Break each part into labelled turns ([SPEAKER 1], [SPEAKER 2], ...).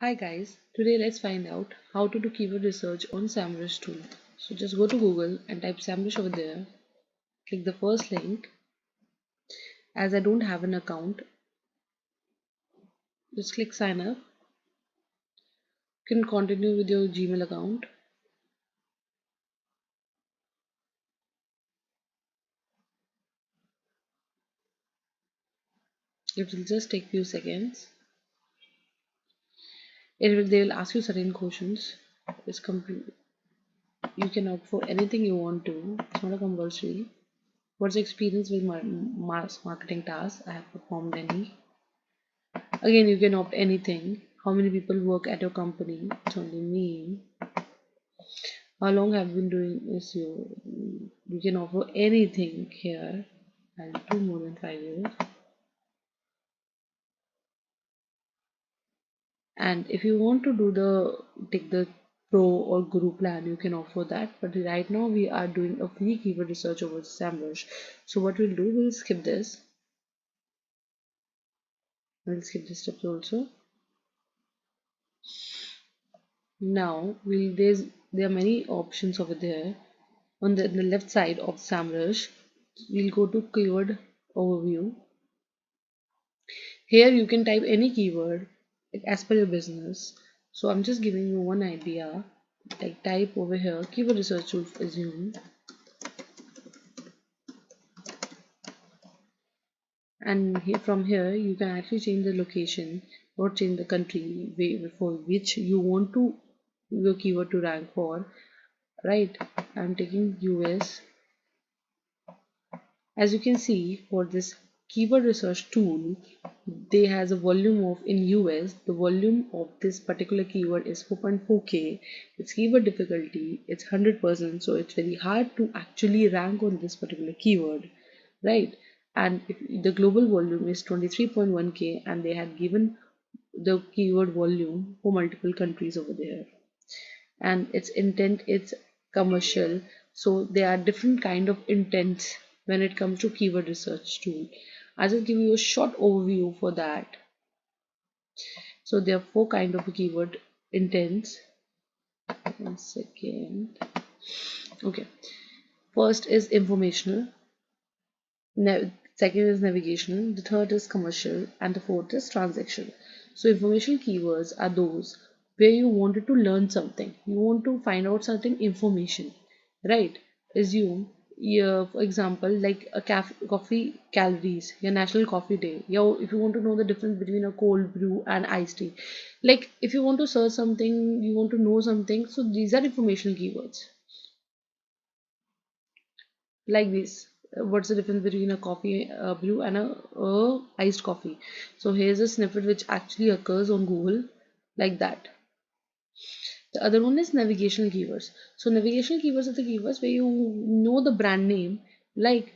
[SPEAKER 1] Hi guys, today let's find out how to do keyword research on SEMrush tool. So just go to Google and type SEMrush over there. Click the first link. As I don't have an account, just click sign up. You can continue with your Gmail account. It will just take few seconds. They will ask you certain questions. It's complete. You can opt for anything you want to. It's not a compulsory. What's the experience with mass marketing tasks? I have performed any. Again, you can opt anything. How many people work at your company? It's only me. How long have you been doing SEO? You can offer anything here. I'll do more than 5 years. And if you want to do take the pro or guru plan, you can offer that. But right now we are doing a free keyword research over SEMrush. So what we'll do, we'll skip this. We'll skip this steps also. Now there are many options over there. On the left side of SEMrush, we'll go to keyword overview. Here you can type any keyword as per your business. So I'm just giving you one idea. Like type over here keyword research tool assume, and from here you can actually change the location or change the country for which you want to your keyword to rank for. Right, I'm taking US. As you can see, for this keyword research tool, they has a volume of in US, the volume of this particular keyword is 4.4k. Its keyword difficulty, it's 100%, so it's very hard to actually rank on this particular keyword, right? And if the global volume is 23.1k, and they had given the keyword volume for multiple countries over there, and its intent is commercial. So there are different kind of intents when it comes to keyword research tool. I'll just give you a short overview for that. So there are four kind of keyword intents. One second. Okay, first is informational, second is navigational, the third is commercial, and the fourth is transactional. So informational keywords are those where you wanted to learn something, you want to find out certain information, right? Assume, yeah, for example, like a coffee calories, your national coffee day. If you want to know the difference between a cold brew and iced tea, like if you want to search something, you want to know something, so these are informational keywords. Like this, what's the difference between a coffee brew and a iced coffee? So here's a snippet which actually occurs on Google, like that. The other one is navigational keywords. So navigational keywords are the keywords where you know the brand name, like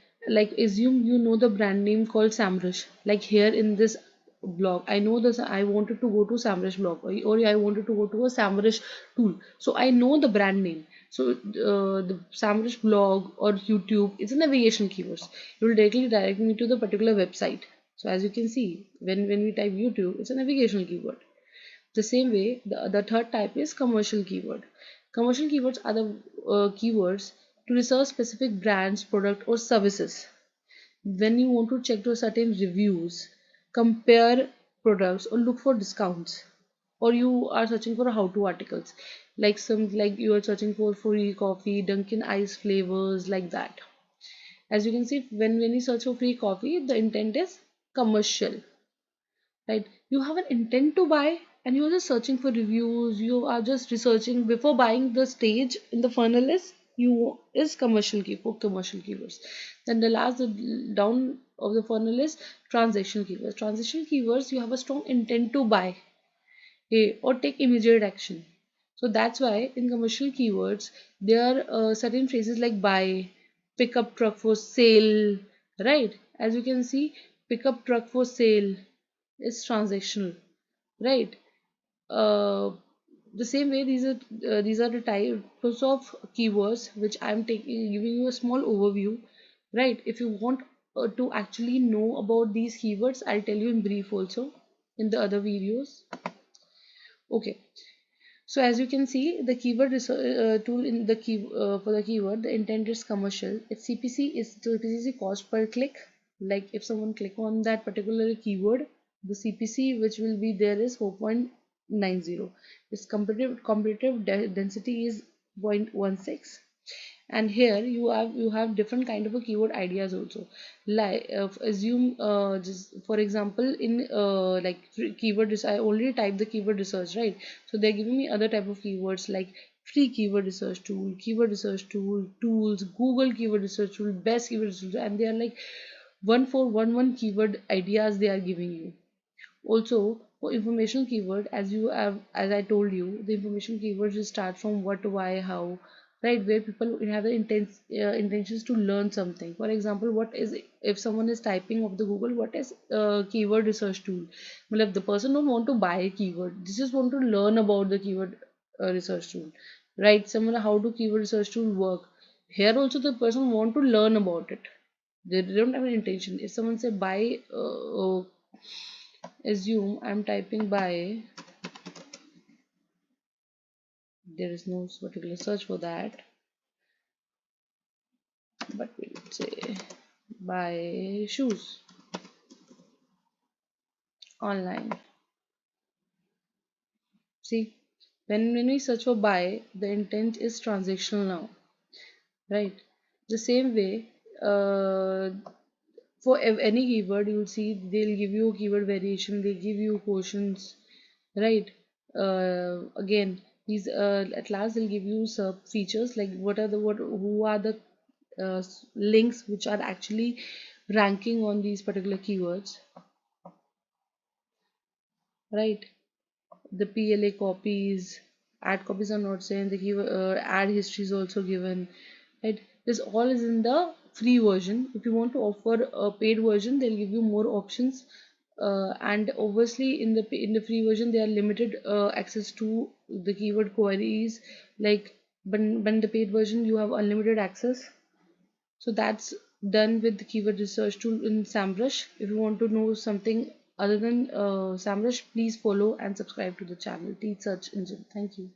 [SPEAKER 1] assume you know the brand name called SEMrush. Like here in this blog, I know this. I wanted to go to SEMrush blog, or I wanted to go to a SEMrush tool. So I know the brand name. So the SEMrush blog or YouTube, it's a navigation keywords. It will directly direct me to the particular website. So as you can see, when we type YouTube, it's a navigational keyword. The same way, the third type is commercial keyword. Commercial keywords are the keywords to research specific brands, product or services. When you want to check to certain reviews, compare products or look for discounts, or you are searching for how-to articles, like you are searching for free coffee, Dunkin' ice flavors, like that. As you can see, when you search for free coffee, the intent is commercial, right? You have an intent to buy, and you're just searching for reviews, you are just researching before buying. The stage in the funnel is commercial key for commercial keywords. Then the last, the down of the funnel, is transactional keywords. Transactional keywords, you have a strong intent to buy, or take immediate action. So that's why in commercial keywords there are certain phrases like buy, pickup truck for sale, right? As you can see, pickup truck for sale is transactional, right? uh, the same way, these are the types of keywords which I'm taking giving you a small overview, right? If you want to actually know about these keywords, I'll tell you in brief also in the other videos. Okay, so as you can see, the keyword tool in the key for the keyword, the intent is commercial. Its CPC is cost per click. Like if someone click on that particular keyword, the CPC which will be there is 4.90. Its competitive density is 0.16. And here you have different kind of a keyword ideas also. Like assume just for example in like I already typed the keyword research, right? So they're giving me other type of keywords like free keyword research tool, tools, Google keyword research tool, best keyword research tool, and they are like 1411 keyword ideas they are giving you. Also, for informational keyword, as I told you, the information keywords will start from what, why, how, right? Where people have the intentions to learn something. For example, what is if someone is typing of the Google, what is keyword research tool? Well, if the person don't want to buy a keyword, they just want to learn about the keyword research tool, right? Someone how do keyword research tool work? Here also the person want to learn about it. They don't have an intention. If someone say buy assume I'm typing by, there is no particular search for that, but we'll say buy shoes online. See, when we search for buy, the intent is transactional now, right? The same way, for any keyword, you'll see they'll give you a keyword variation, they give you quotients, right? Again, these at last they'll give you sub features like what who are the links which are actually ranking on these particular keywords, right? The PLA copies, ad copies are not saying, the keyword ad history is also given, right? This all is in the free version. If you want to offer a paid version, they'll give you more options, and obviously in the free version they are limited access to the keyword queries, like when the paid version you have unlimited access. So that's done with the keyword research tool in SEMrush. If you want to know something other than SEMrush, please follow and subscribe to the channel Teach Search Engine. Thank you.